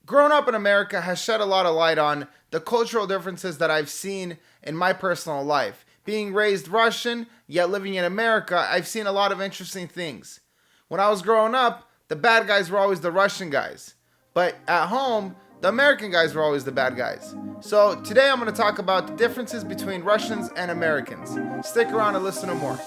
Growing up in America has shed a lot of light on the cultural differences that I've seen in my personal life. Being raised Russian, yet living in America, I've seen a lot of interesting things. When I was growing up, the bad guys were always the Russian guys. But at home, the American guys were always the bad guys. So today I'm going to talk about the differences between Russians and Americans. Stick around and listen to more.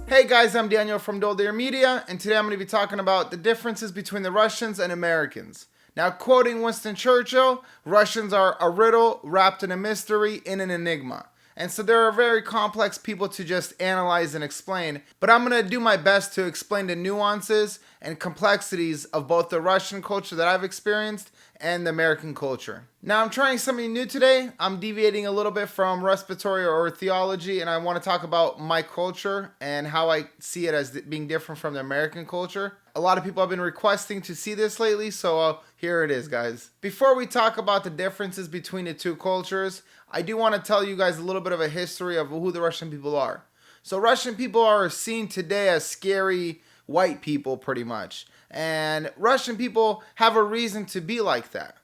Hey guys, I'm Daniel from Dolder Media, and today I'm going to be talking about the differences between the Russians and Americans. Now, quoting Winston Churchill, Russians are a riddle wrapped in a mystery in an enigma. And so they're very complex people to just analyze and explain, but I'm going to do my best to explain the nuances and complexities of both the Russian culture that I've experienced and the American culture. Now, I'm trying something new today. I'm deviating a little bit from respiratory or theology, and I want to talk about my culture and how I see it as being different from the American culture. A lot of people have been requesting to see this lately, so here it is, guys. Before we talk about the differences between the two cultures, I do want to tell you guys a little bit of a history of who the Russian people are. So Russian people are seen today as scary white people, pretty much. And Russian people have a reason to be like that.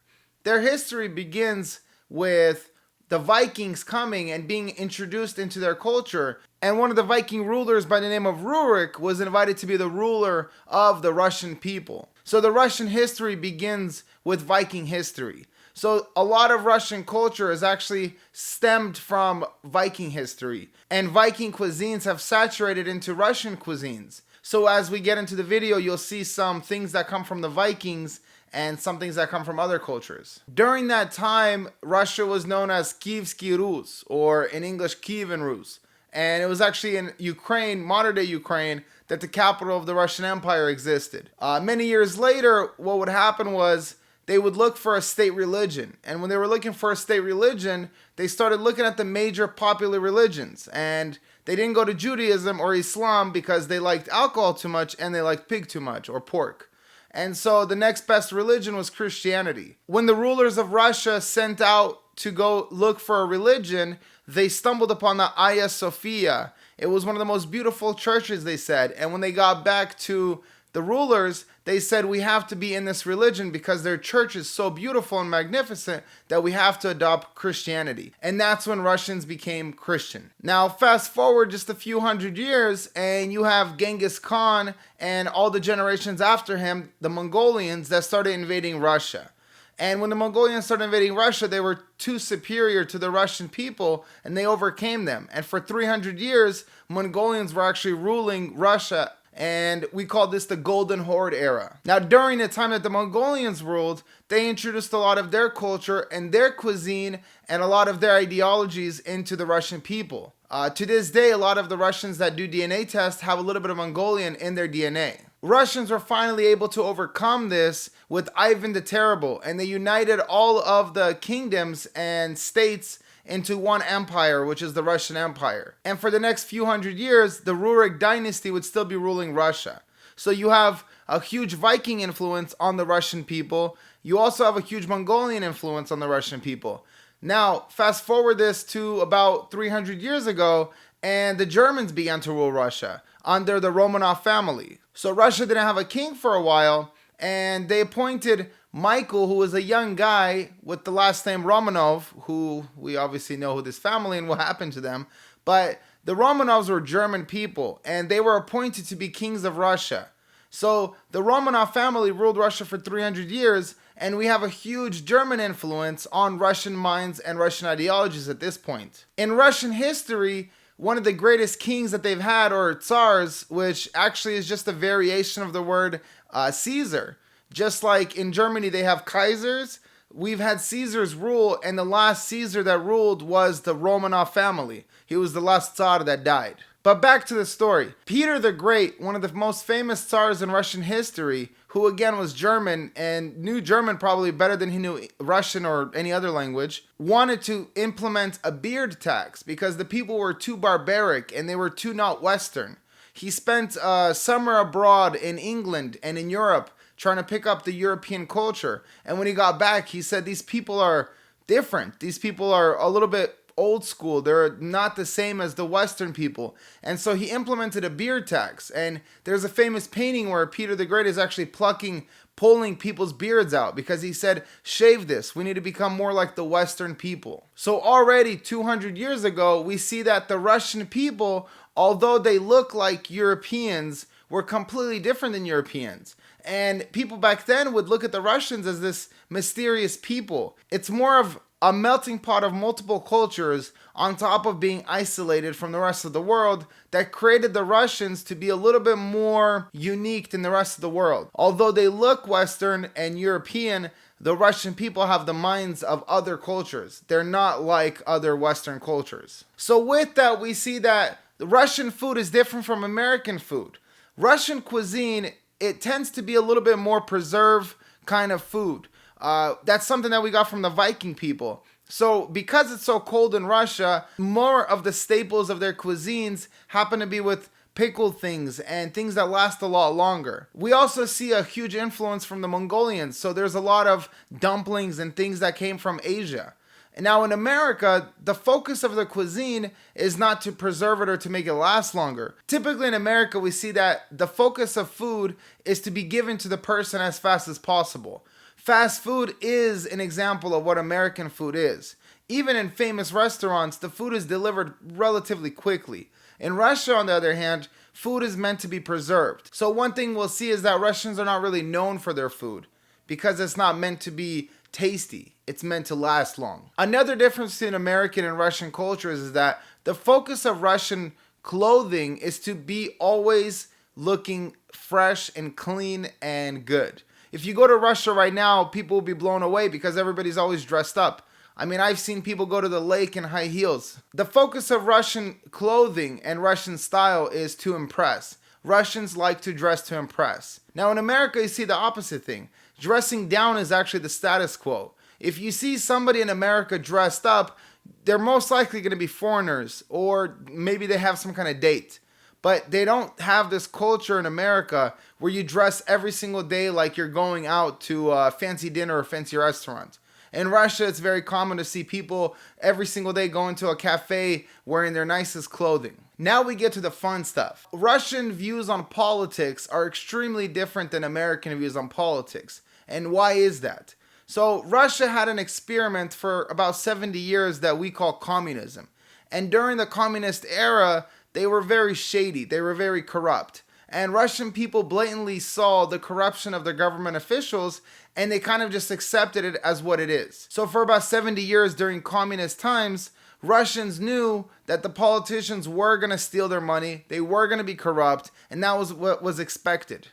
Their history begins with the Vikings coming and being introduced into their culture. And one of the Viking rulers by the name of Rurik was invited to be the ruler of the Russian people. So the Russian history begins with Viking history. So a lot of Russian culture is actually stemmed from Viking history. And Viking cuisines have saturated into Russian cuisines. So as we get into the video, you'll see some things that come from the Vikings and some things that come from other cultures. During that time, Russia was known as Kievsky Rus, or in English, Kievan Rus. And it was actually in Ukraine, modern day Ukraine, that the capital of the Russian Empire existed. Many years later, what would happen was they would look for a state religion. And when they were looking for a state religion, they started looking at the major popular religions. And they didn't go to Judaism or Islam because they liked alcohol too much and they liked pig too much, or pork. And so the next best religion was Christianity. When the rulers of Russia sent out to go look for a religion, they stumbled upon the Hagia Sophia. It was one of the most beautiful churches, they said. And when they got back to the rulers, they said, we have to be in this religion because their church is so beautiful and magnificent that we have to adopt Christianity. And that's when Russians became Christian. Now, fast forward just a few hundred years, and you have Genghis Khan and all the generations after him, the Mongolians, that started invading Russia. And when the Mongolians started invading Russia, they were too superior to the Russian people, and they overcame them. And for 300 years, Mongolians were actually ruling Russia, and we call this the Golden Horde era. Now, during the time that the Mongolians ruled, they introduced a lot of their culture and their cuisine and a lot of their ideologies into the Russian people. To this day, a lot of the Russians that do DNA tests have a little bit of Mongolian in their DNA. Russians were finally able to overcome this with Ivan the Terrible, and they united all of the kingdoms and states into one empire, which is the Russian Empire. And for the next few hundred years, the Rurik dynasty would still be ruling Russia. So you have a huge Viking influence on the Russian people. You also have a huge Mongolian influence on the Russian people. Now, fast forward this to about 300 years ago, and the Germans began to rule Russia under the Romanov family. So Russia didn't have a king for a while, and they appointed Michael, who was a young guy with the last name Romanov, who we obviously know who this family and what happened to them. But the Romanovs were German people, and they were appointed to be kings of Russia. So the Romanov family ruled Russia for 300 years, and we have a huge German influence on Russian minds and Russian ideologies at this point. In Russian history, one of the greatest kings that they've had, or tsars, which actually is just a variation of the word Caesar. Just like in Germany they have Kaisers, we've had Caesars rule, and the last Caesar that ruled was the Romanov family. He was the last Tsar that died. But back to the story. Peter the Great, one of the most famous Tsars in Russian history, who again was German and knew German probably better than he knew Russian or any other language, wanted to implement a beard tax because the people were too barbaric and they were too not Western. He spent summer abroad in England and in Europe trying to pick up the European culture. And when he got back, he said, these people are different. These people are a little bit old school. They're not the same as the Western people. And so he implemented a beard tax. And there's a famous painting where Peter the Great is actually pulling people's beards out because he said, shave this. We need to become more like the Western people. So already 200 years ago, we see that the Russian people, although they look like Europeans, were completely different than Europeans. And people back then would look at the Russians as this mysterious people. It's more of a melting pot of multiple cultures on top of being isolated from the rest of the world that created the Russians to be a little bit more unique than the rest of the world. Although they look Western and European, the Russian people have the minds of other cultures. They're not like other Western cultures. So with that, we see that the Russian food is different from American food. Russian cuisine, it tends to be a little bit more preserved kind of food. That's something that we got from the Viking people. So because it's so cold in Russia, more of the staples of their cuisines happen to be with pickled things and things that last a lot longer. We also see a huge influence from the Mongolians. So there's a lot of dumplings and things that came from Asia. And now in America, the focus of the cuisine is not to preserve it or to make it last longer. Typically in America, we see that the focus of food is to be given to the person as fast as possible. Fast food is an example of what American food is. Even in famous restaurants, the food is delivered relatively quickly. In Russia, on the other hand, food is meant to be preserved. So one thing we'll see is that Russians are not really known for their food because it's not meant to be tasty. It's meant to last long. Another difference between American and Russian cultures is that the focus of Russian clothing is to be always looking fresh and clean and good. If you go to Russia right now, people will be blown away because everybody's always dressed up. I mean, I've seen people go to the lake in high heels. The focus of Russian clothing and Russian style is to impress. Russians like to dress to impress. Now in America, you see the opposite thing. Dressing down is actually the status quo. If you see somebody in America dressed up, they're most likely going to be foreigners, or maybe they have some kind of date. But they don't have this culture in America where you dress every single day like you're going out to a fancy dinner or fancy restaurant. In Russia, it's very common to see people every single day going to a cafe wearing their nicest clothing. Now we get to the fun stuff. Russian views on politics are extremely different than American views on politics. And why is that? So Russia had an experiment for about 70 years that we call communism. And during the communist era, they were very shady. They were very corrupt. And Russian people blatantly saw the corruption of their government officials, and they kind of just accepted it as what it is. So for about 70 years during communist times, Russians knew that the politicians were going to steal their money, they were going to be corrupt, and that was what was expected.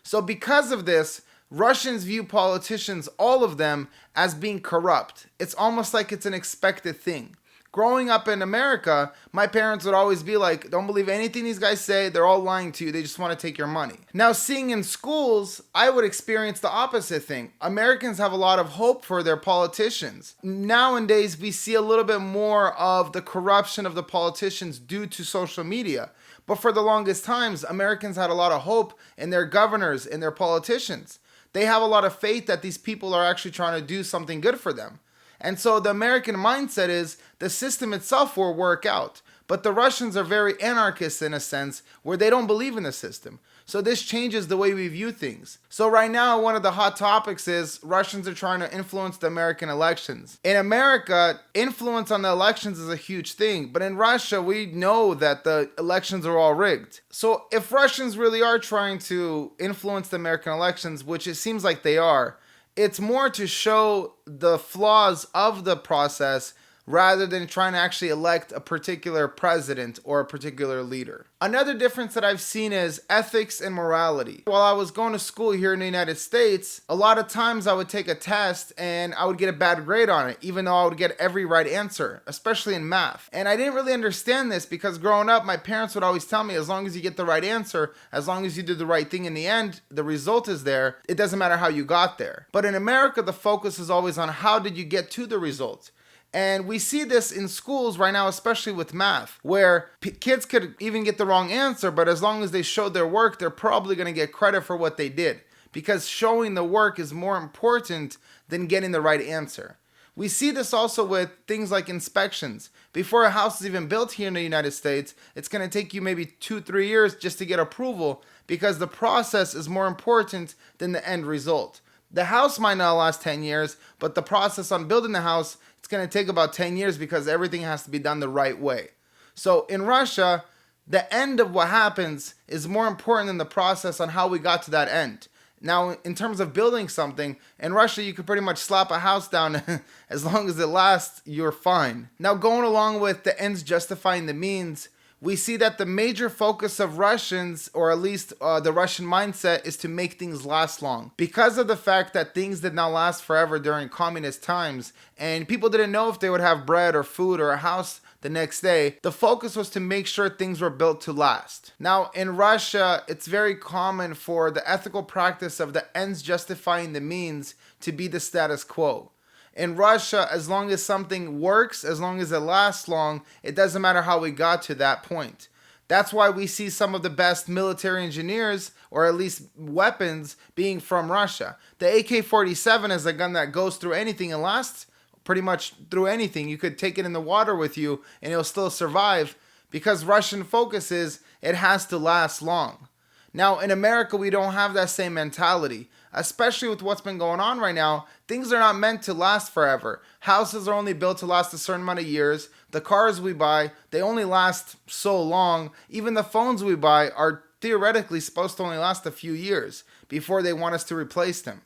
So because of this, Russians view politicians, all of them, as being corrupt. It's almost like it's an expected thing. Growing up in America, my parents would always be like, don't believe anything these guys say, they're all lying to you, they just want to take your money. Now seeing in schools, I would experience the opposite thing. Americans have a lot of hope for their politicians. Nowadays, we see a little bit more of the corruption of the politicians due to social media. But for the longest times, Americans had a lot of hope in their governors, in their politicians. They have a lot of faith that these people are actually trying to do something good for them. And so the American mindset is the system itself will work out. But the Russians are very anarchists in a sense where they don't believe in the system. So this changes the way we view things. So right now, one of the hot topics is Russians are trying to influence the American elections. In America, influence on the elections is a huge thing. But in Russia, we know that the elections are all rigged. So if Russians really are trying to influence the American elections, which it seems like they are, it's more to show the flaws of the process rather than trying to actually elect a particular president or a particular leader. Another difference that I've seen is ethics and morality. While I was going to school here in the United States, a lot of times I would take a test and I would get a bad grade on it, even though I would get every right answer, especially in math. And I didn't really understand this because growing up, my parents would always tell me, as long as you get the right answer, as long as you do the right thing in the end, the result is there. It doesn't matter how you got there. But in America, the focus is always on how did you get to the result. And we see this in schools right now, especially with math, where kids could even get the wrong answer, but as long as they showed their work, they're probably going to get credit for what they did, because showing the work is more important than getting the right answer. We see this also with things like inspections. Before a house is even built here in the United States, it's going to take you maybe 2-3 years just to get approval because the process is more important than the end result. The house might not last 10 years, but the process on building the house, it's going to take about 10 years because everything has to be done the right way. So in Russia, the end of what happens is more important than the process on how we got to that end. Now, in terms of building something, in Russia, you could pretty much slap a house down as long as it lasts, you're fine. Now, going along with the ends justifying the means, we see that the major focus of Russians, or at least the Russian mindset, is to make things last long. Because of the fact that things did not last forever during communist times, and people didn't know if they would have bread or food or a house the next day, the focus was to make sure things were built to last. Now, in Russia, it's very common for the ethical practice of the ends justifying the means to be the status quo. In Russia, as long as something works, as long as it lasts long, it doesn't matter how we got to that point. That's why we see some of the best military engineers, or at least weapons, being from Russia. The AK-47 is a gun that goes through anything and lasts pretty much through anything. You could take it in the water with you and it'll still survive because Russian focus is it has to last long. Now, in America, we don't have that same mentality, especially with what's been going on right now. Things are not meant to last forever. Houses are only built to last a certain amount of years. The cars we buy, they only last so long. Even the phones we buy are theoretically supposed to only last a few years before they want us to replace them.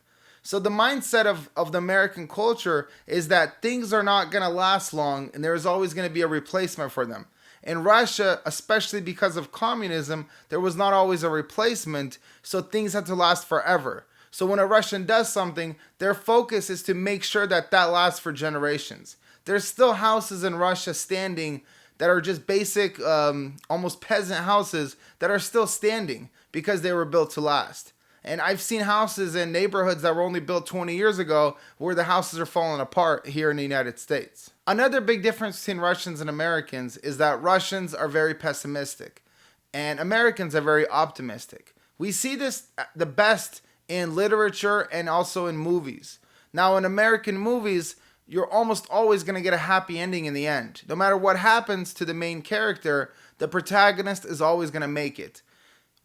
So the mindset of the American culture is that things are not going to last long and there's always going to be a replacement for them. In Russia, especially because of communism, there was not always a replacement, so things had to last forever. So when a Russian does something, their focus is to make sure that that lasts for generations. There's still houses in Russia standing that are just basic, almost peasant houses that are still standing because they were built to last. And I've seen houses in neighborhoods that were only built 20 years ago where the houses are falling apart here in the United States. Another big difference between Russians and Americans is that Russians are very pessimistic and Americans are very optimistic. We see this the best in literature and also in movies. Now, in American movies, you're almost always going to get a happy ending in the end. No matter what happens to the main character, the protagonist is always going to make it.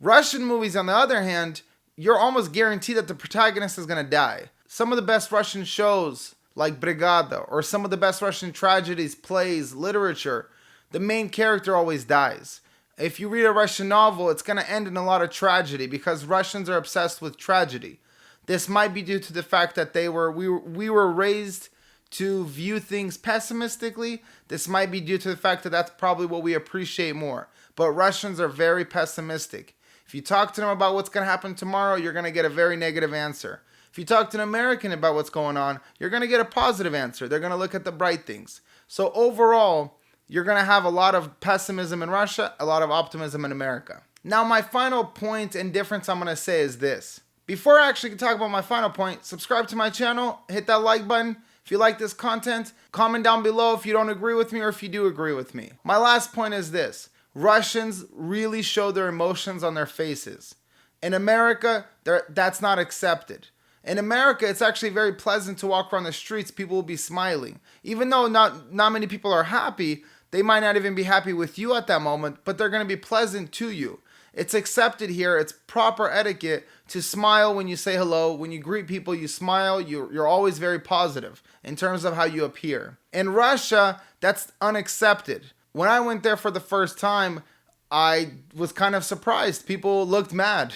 Russian movies, on the other hand, you're almost guaranteed that the protagonist is going to die. Some of the best Russian shows, like Brigada, or some of the best Russian tragedies, plays, literature, the main character always dies. If you read a Russian novel, it's going to end in a lot of tragedy because Russians are obsessed with tragedy. This might be due to the fact that we were raised to view things pessimistically. This might be due to the fact that that's probably what we appreciate more. But Russians are very pessimistic. If you talk to them about what's going to happen tomorrow, you're going to get a very negative answer. If you talk to an American about what's going on, you're going to get a positive answer. They're going to look at the bright things. So overall, you're going to have a lot of pessimism in Russia, a lot of optimism in America. Now, my final point and difference I'm going to say is this. Before I actually talk about my final point, subscribe to my channel, hit that like button. If you like this content, comment down below if you don't agree with me or if you do agree with me. My last point is this. Russians really show their emotions on their faces. In America, that's not accepted. In America, it's actually very pleasant to walk around the streets. People will be smiling. Even though not many people are happy, they might not even be happy with you at that moment, but they're going to be pleasant to you. It's accepted here. It's proper etiquette to smile when you say hello. When you greet people, you smile. You're always very positive in terms of how you appear. In Russia, that's unaccepted. When I went there for the first time, I was kind of surprised. People looked mad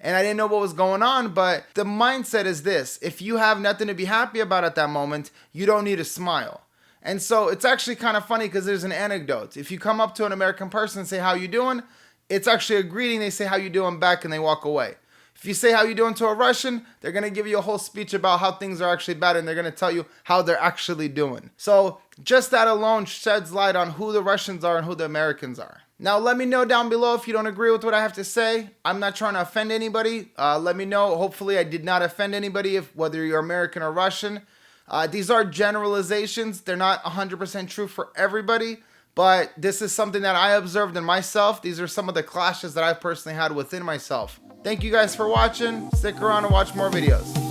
and I didn't know what was going on, but the mindset is this. If you have nothing to be happy about at that moment, you don't need to smile. And so it's actually kind of funny because there's an anecdote. If you come up to an American person and say, how you doing? It's actually a greeting. They say, how you doing back, and they walk away. If you say how you doing to a Russian, they're going to give you a whole speech about how things are actually bad, and they're going to tell you how they're actually doing. So just that alone sheds light on who the Russians are and who the Americans are. Now, let me know down below if you don't agree with what I have to say. I'm not trying to offend anybody. Let me know. Hopefully, I did not offend anybody, whether you're American or Russian. These are generalizations. They're not 100% true for everybody. But this is something that I observed in myself. These are some of the clashes that I've personally had within myself. Thank you guys for watching. Stick around and watch more videos.